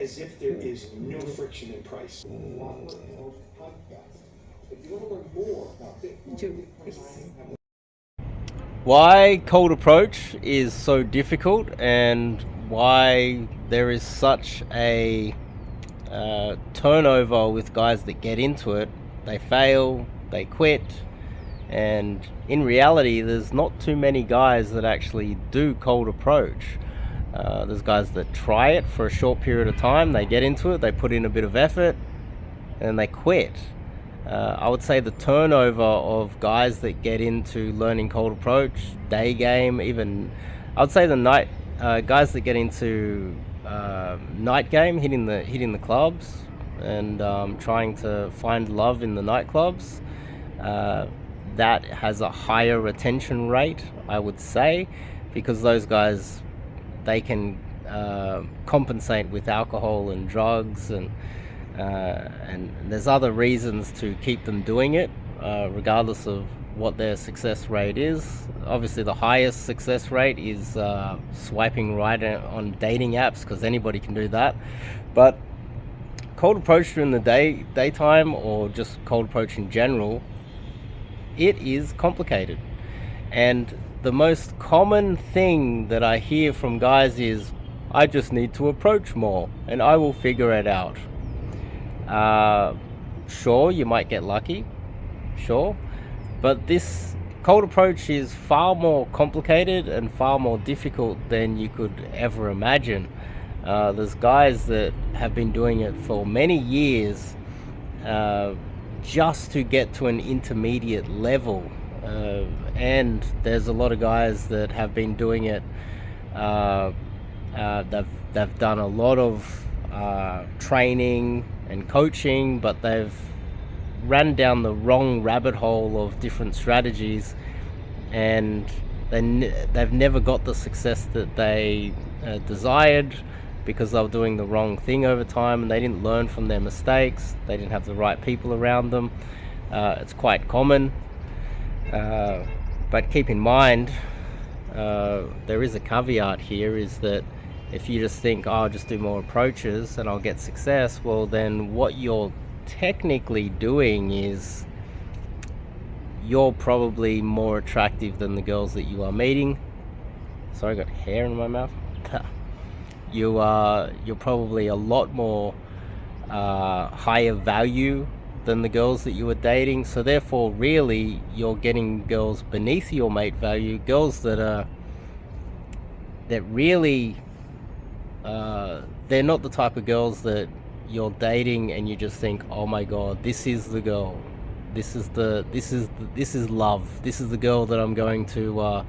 as if there is no friction in price. Why cold approach is so difficult and why there is such a turnover with guys that get into it. They fail, they quit, and in reality there's not too many guys that actually do cold approach. There's guys that try it for a short period of time, they get into it, they put in a bit of effort, and they quit. I would say the turnover of guys that get into learning cold approach, day game, even I would say the night guys that get into night game, hitting the clubs and trying to find love in the nightclubs. That has a higher retention rate, I would say, because those guys, they can compensate with alcohol and drugs, and there's other reasons to keep them doing it, regardless of what their success rate is. Obviously, the highest success rate is swiping right on dating apps, because anybody can do that. But cold approach during the daytime, or just cold approach in general, it is complicated. And the most common thing that I hear from guys is, I just need to approach more and I will figure it out. Sure, you might get lucky, sure, but this cold approach is far more complicated and far more difficult than you could ever imagine. There's guys that have been doing it for many years just to get to an intermediate level, and there's a lot of guys that have been doing it. They've done a lot of training and coaching, but they've ran down the wrong rabbit hole of different strategies, and they've never got the success that they desired, because they were doing the wrong thing over time and they didn't learn from their mistakes. They didn't have the right people around them. It's quite common, but keep in mind, there is a caveat here, is that if you just think, oh, I'll just do more approaches and I'll get success, well, then what you're technically doing is you're probably more attractive than the girls that you are meeting. Sorry, I got hair in my mouth. You're probably a lot more higher value than the girls that you were dating. So therefore, really, you're getting girls beneath your mate value, girls that really they're not the type of girls that you're dating and you just think, oh my god, this is the girl, this is love, this is the girl that I'm going to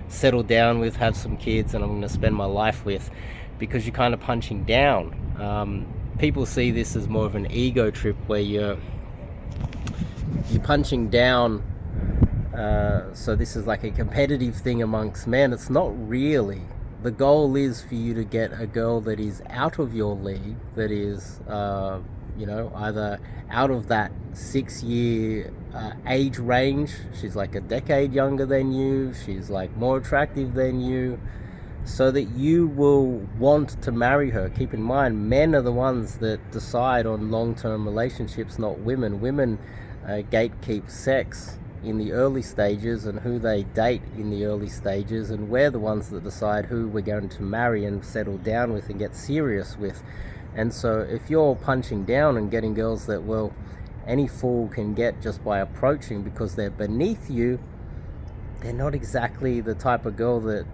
settle down with, have some kids, and I'm going to spend my life with, because you're kind of punching down. People see this as more of an ego trip, where you're punching down. So this is like a competitive thing amongst men. It's not really. The goal is for you to get a girl that is out of your league, that is, either out of that 6-year age range. She's like a decade younger than you. She's like more attractive than you, so that you will want to marry her. Keep in mind, men are the ones that decide on long-term relationships, not women. Women gatekeep sex in the early stages and who they date in the early stages, and we're the ones that decide who we're going to marry and settle down with and get serious with. And so if you're punching down and getting girls that, well, any fool can get just by approaching because they're beneath you, they're not exactly the type of girl that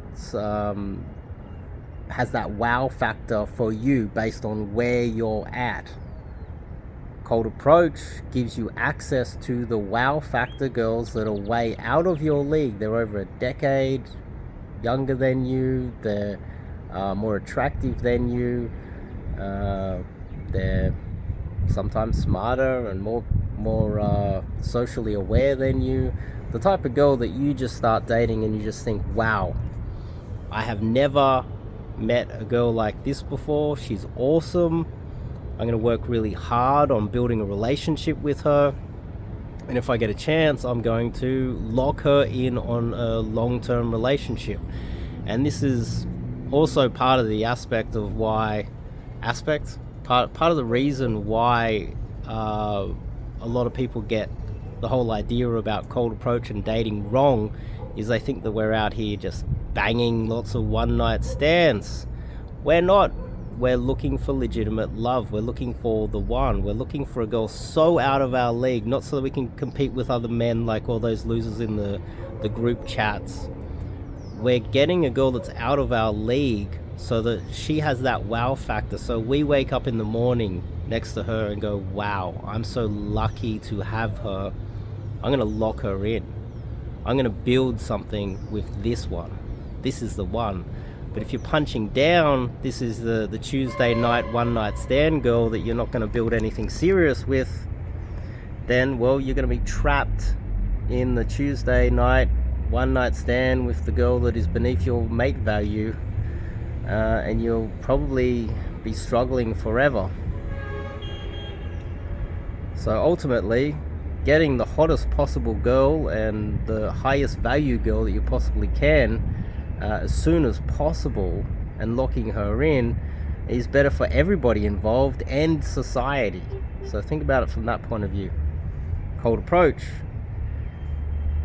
has that wow factor for you based on where you're at. Cold approach gives you access to the wow factor girls that are way out of your league. They're over a decade younger than you, they're more attractive than you, they're sometimes smarter and more socially aware than you. The type of girl that you just start dating and you just think, wow, I have never met a girl like this before. She's awesome. I'm going to work really hard on building a relationship with her. And if I get a chance, I'm going to lock her in on a long-term relationship. And this is also part of the aspect of why... Aspect? part of the reason why a lot of people get the whole idea about cold approach and dating wrong is they think that we're out here just banging lots of one night stands. We're not. We're looking for legitimate love. We're looking for the one. We're looking for a girl so out of our league, not so that we can compete with other men like all those losers in the group chats. We're getting a girl that's out of our league so that she has that wow factor. So we wake up in the morning next to her and go, wow, I'm so lucky to have her. I'm going to lock her in. I'm going to build something with this one. This is the one. But if you're punching down, this is the Tuesday night one night stand girl that you're not going to build anything serious with, then, well, you're going to be trapped in the Tuesday night one night stand with the girl that is beneath your mate value, and you'll probably be struggling forever. So ultimately, getting the hottest possible girl and the highest value girl that you possibly can as soon as possible and locking her in is better for everybody involved and society. So think about it from that point of view. Cold approach,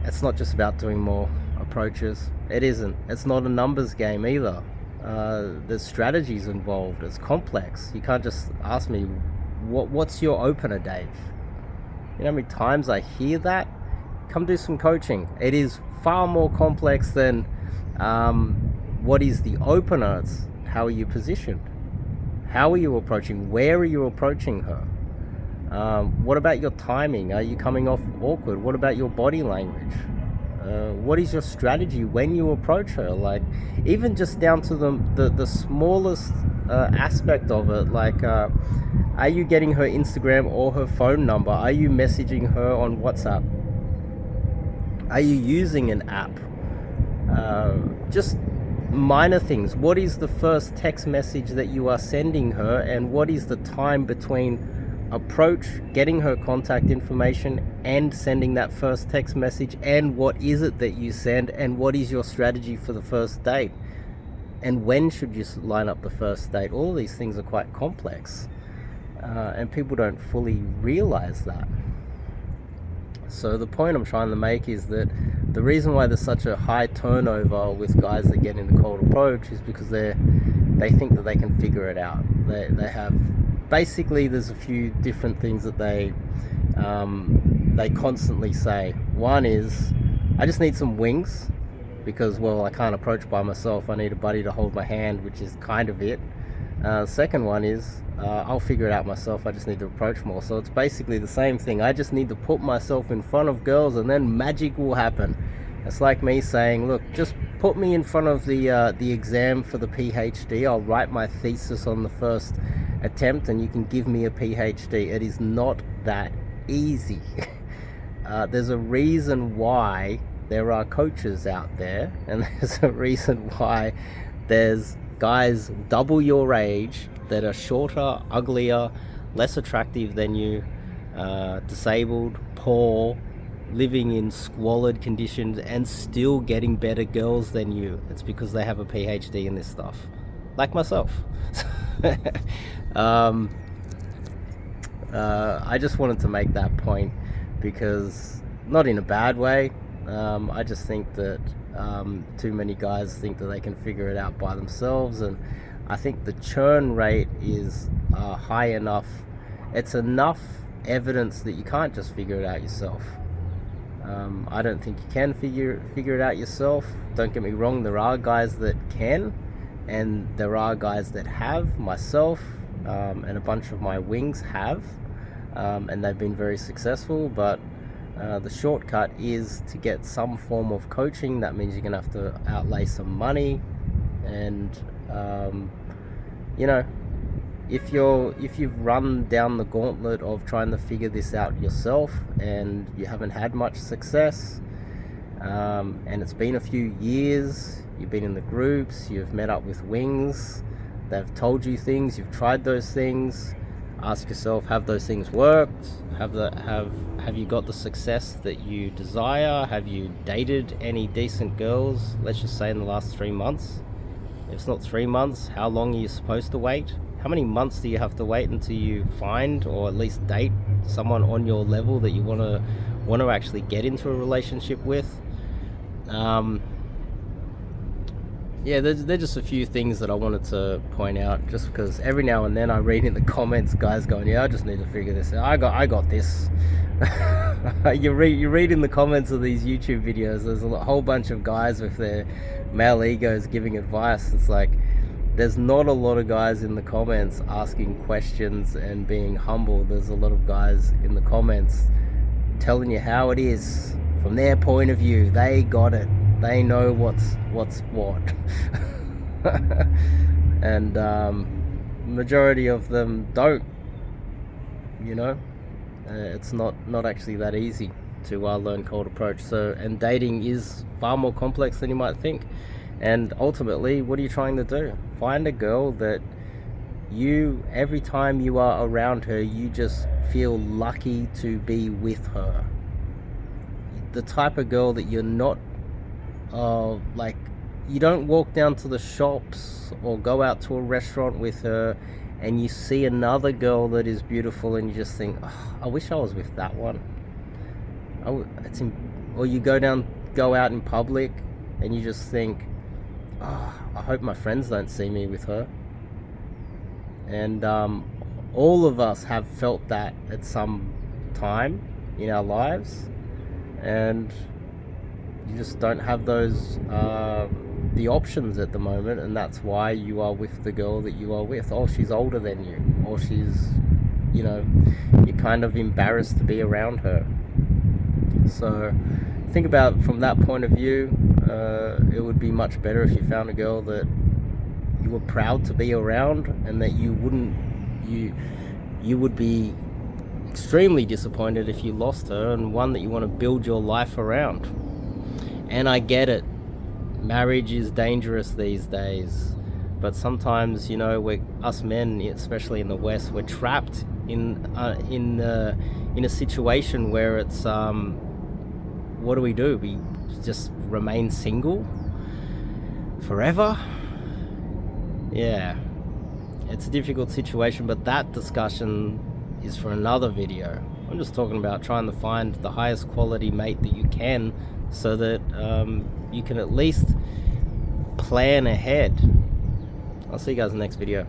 it's not just about doing more approaches. It isn't. It's not a numbers game either. There's strategies involved. It's complex. You can't just ask me, what's your opener, Dave? You know how many times I hear that? Come do some coaching. It is far more complex than what is the opener. It's how are you positioned? How are you approaching? Where are you approaching her? What about your timing? Are you coming off awkward? What about your body language? What is your strategy when you approach her? Like, even just down to the smallest aspect of it, like are you getting her Instagram or her phone number? Are you messaging her on WhatsApp? Are you using an app? Just minor things. What is the first text message that you are sending her, and what is the time between approach, getting her contact information, and sending that first text message, and what is it that you send, and what is your strategy for the first date, and when should you line up the first date? All of these things are quite complex, and people don't fully realize that. So the point I'm trying to make is that the reason why there's such a high turnover with guys that get into cold approach is because they think that they can figure it out. They have, basically there's a few different things that they constantly say. One is, I just need some wings because, well, I can't approach by myself. I need a buddy to hold my hand, which is kind of it. Second one is, I'll figure it out myself. I just need to approach more. So it's basically the same thing. I just need to put myself in front of girls and then magic will happen. It's like me saying, look, just put me in front of the exam for the PhD. I'll write my thesis on the first attempt and you can give me a PhD. It is not that easy. There's a reason why there are coaches out there, and there's a reason why there's guys double your age that are shorter, uglier, less attractive than you, disabled, poor, living in squalid conditions and still getting better girls than you. It's because they have a PhD in this stuff, like myself. I just wanted to make that point because, not in a bad way, I just think that too many guys think that they can figure it out by themselves, and I think the churn rate is high enough. It's enough evidence that you can't just figure it out yourself. I don't think you can figure it out yourself. Don't get me wrong, there are guys that can, and there are guys that have. Myself and a bunch of my wings have, and they've been very successful, but the shortcut is to get some form of coaching. That means you're gonna have to outlay some money, and if you've run down the gauntlet of trying to figure this out yourself and you haven't had much success, and it's been a few years, you've been in the groups, you've met up with wings, they've told you things, you've tried those things, ask yourself, have those things worked? Have you got the success that you desire? Have you dated any decent girls, let's just say in the last 3 months? If it's not 3 months, how long are you supposed to wait? how many months do you have to wait until you find or at least date someone on your level that you want to actually get into a relationship with? Yeah, there's just a few things that I wanted to point out, just because every now and then I read in the comments guys going, yeah, I just need to figure this out, I got this. you read in the comments of these YouTube videos, there's a whole bunch of guys with their male egos giving advice. It's like, there's not a lot of guys in the comments asking questions and being humble. There's a lot of guys in the comments telling you how it is from their point of view. They got it. They know what's what. And majority of them don't, you know. It's not actually that easy to learn cold approach. So, and dating is far more complex than you might think. And ultimately, what are you trying to do? Find a girl that every time you are around her, you just feel lucky to be with her. The type of girl that you're not like, you don't walk down to the shops or go out to a restaurant with her and you see another girl that is beautiful and you just think, oh, I wish I was with that one. Or you go out in public and you just think, oh, I hope my friends don't see me with her. And all of us have felt that at some time in our lives, and you just don't have those the options at the moment, and that's why you are with the girl that you are with. Oh, she's older than you, or she's, you know, you're kind of embarrassed to be around her. So think about from that point of view. It would be much better if you found a girl that you were proud to be around, and that you would be extremely disappointed if you lost her, and one that you want to build your life around. And I get it, marriage is dangerous these days, but sometimes, you know, us men, especially in the West, we're trapped in a situation where it's what do? We just remain single forever? Yeah, it's a difficult situation, but that discussion is for another video. I'm just talking about trying to find the highest quality mate that you can, so that you can at least plan ahead. I'll see you guys in the next video.